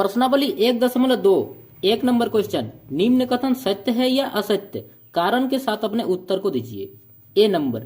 प्रश्नावली 1.2 एक number question, निम्न कथन सत्य है या असत्य, कारण के साथ अपने उत्तर को दीजिए। ए नंबर,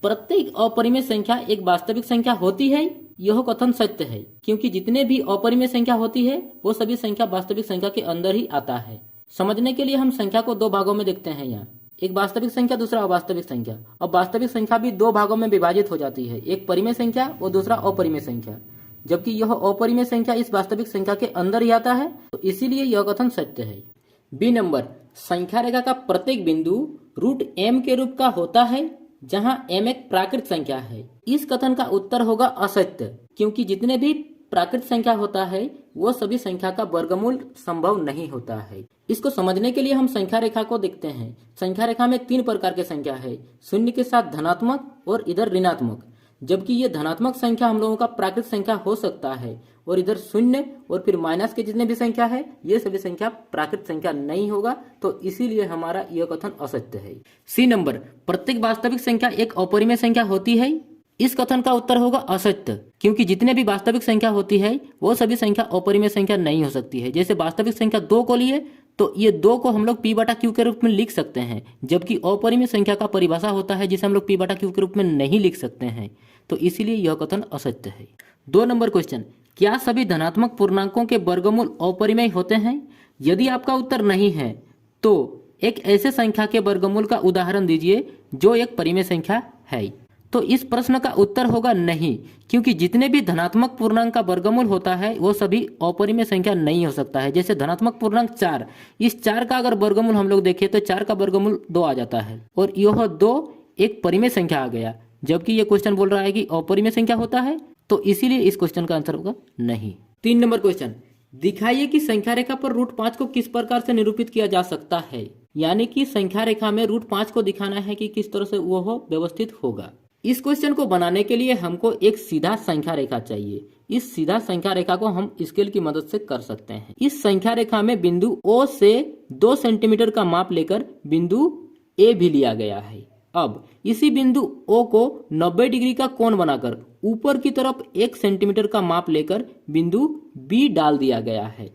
प्रत्येक अपरिमेय संख्या एक वास्तविक संख्या होती है। यह कथन सत्य है क्योंकि जितने भी अपरिमेय संख्या होती है वो सभी संख्या वास्तविक संख्या के अंदर ही आता है। समझने के लिए हम संख्या को दो भागों में देखते हैं। यहाँ एक वास्तविक संख्या, दूसरा अवास्तविक संख्या। अब वास्तविक संख्या भी दो भागों में विभाजित हो जाती है, एक परिमेय संख्या और दूसरा अपरिमेय संख्या। जबकि यह अपरिमेय संख्या इस वास्तविक संख्या के अंदर ही आता है, तो इसीलिए यह कथन सत्य है। बी नंबर, संख्या रेखा का प्रत्येक बिंदु रूट m के रूप का होता है जहां m एक प्राकृत संख्या है। इस कथन का उत्तर होगा असत्य, क्योंकि जितने भी प्राकृत संख्या होता है वो सभी संख्या का वर्गमूल संभव नहीं होता है। इसको समझने के लिए हम संख्या रेखा को देखते हैं। संख्या रेखा में तीन प्रकार के संख्या है, शून्य के साथ धनात्मक और इधर ऋणात्मक। जबकि ये धनात्मक संख्या हम लोगों का प्राकृत संख्या हो सकता है, और इधर शून्य और फिर माइनस के जितने भी संख्या है ये सभी संख्या प्राकृत संख्या नहीं होगा, तो इसीलिए हमारा यह कथन असत्य है। सी नंबर, प्रत्येक वास्तविक संख्या एक अपरिमेय संख्या होती है। इस कथन का उत्तर होगा असत्य, क्योंकि जितने भी वास्तविक संख्या होती है वो सभी संख्या अपरिमेय संख्या नहीं हो सकती है। जैसे वास्तविक संख्या 2 को लिए तो ये 2 को हम लोग p/q के रूप में लिख सकते हैं, जबकि अपरिमेय संख्या का परिभाषा होता है जिसे हम लोग p/q के रूप में नहीं लिख सकते हैं, तो इसीलिए यह कथन असत्य है। 2 नंबर क्वेश्चन, क्या सभी धनात्मक पूर्णांकों के वर्गमूल अपरिमेय होते हैं? यदि आपका उत्तर नहीं है तो एक ऐसे संख्या के वर्गमूल का उदाहरण दीजिए जो एक परिमेय संख्या है। तो इस प्रश्न का उत्तर होगा नहीं, क्योंकि जितने भी धनात्मक पूर्णांक का वर्गमूल होता है वो सभी अपरिमेय संख्या नहीं हो सकता है। जैसे धनात्मक पूर्णांक 4, इस 4 का अगर वर्गमूल हम लोग देखें तो 4 का वर्गमूल 2 आ जाता है, और यह 2 एक परिमेय संख्या आ गया। जबकि ये क्वेश्चन बोल रहा है कि अपरिमेय संख्या होता है, तो इसीलिए इस क्वेश्चन का आंसर होगा नहीं। 3 नंबर क्वेश्चन, दिखाइए कि संख्या रेखा पर √5 को किस प्रकार से निरूपित किया जा सकता है। यानी कि संख्या रेखा में √5 को दिखाना है कि किस तरह से वो व्यवस्थित होगा। इस क्वेश्चन को बनाने के लिए हमको एक सीधा संख्या रेखा चाहिए। इस सीधा संख्या रेखा को हम स्केल की मदद से कर सकते हैं। इस संख्या रेखा में बिंदु O से 2 सेंटीमीटर का माप लेकर बिंदु A भी लिया गया है। अब इसी बिंदु O को 90 डिग्री का कोण बनाकर ऊपर की तरफ 1 सेंटीमीटर का माप लेकर बिंदु B डाल दिया गया है।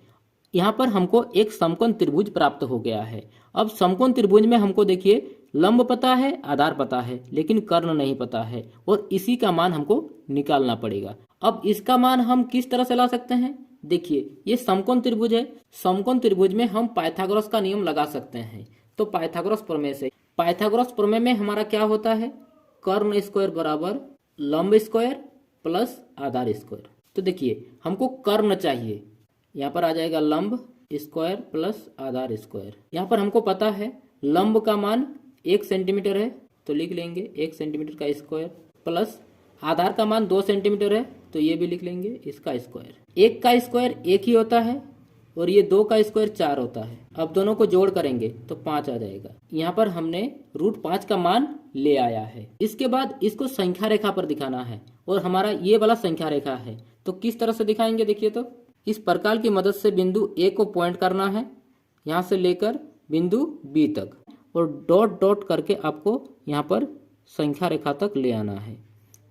यहाँ पर हमको एक समकोण त्रिभुज प्राप्त हो गया है। अब समकोण त्रिभुज में हमको देखिए लंब पता है, आधार पता है, लेकिन कर्ण नहीं पता है, और इसी का मान हमको निकालना पड़ेगा। अब इसका मान हम किस तरह से ला सकते हैं? देखिए ये समकोण त्रिभुज है। समकोण त्रिभुज में हम पाइथागोरस का नियम लगा सकते हैं। तो पाइथागोरस प्रमेय से, पाइथागोरस प्रमेय में हमारा क्या होता है? कर्ण स्क्वायर बराबर लंब स्क्वायर प्लस आधार स्क्वायर। तो देखिए हमको कर्ण चाहिए, यहाँ पर आ जाएगा लंब स्क्वायर प्लस आधार स्क्वायर। यहाँ पर हमको पता है लंब का मान 1 सेंटीमीटर है, तो लिख लेंगे 1 सेंटीमीटर का स्क्वायर, प्लस आधार का मान 2 सेंटीमीटर है, तो ये भी लिख लेंगे इसका स्क्वायर। 1 का स्क्वायर 1 ही होता है, और ये 2 का स्क्वायर 4 होता है। अब दोनों को जोड़ करेंगे तो 5 आ जाएगा। यहाँ पर हमने √5 का मान ले आया है। इसके बाद इसको संख्या रेखा पर दिखाना है, और हमारा ये वाला संख्या रेखा है। तो किस तरह से दिखाएंगे? देखिए तो इस प्रकार की मदद से बिंदु A को पॉइंट करना है, यहाँ से लेकर बिंदु B तक, और डॉट डॉट करके आपको यहाँ पर संख्या रेखा तक ले आना है।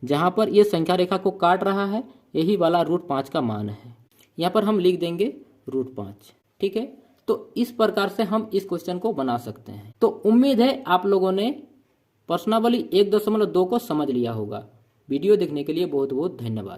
जहाँ पर ये संख्या रेखा को काट रहा है यही वाला √5 का मान है। यहाँ पर हम लिख देंगे √5। ठीक है, तो इस प्रकार से हम इस क्वेश्चन को बना सकते हैं। तो उम्मीद है आप लोगों ने प्रश्नावली 1.2 को समझ लिया होगा। वीडियो देखने के लिए बहुत बहुत धन्यवाद।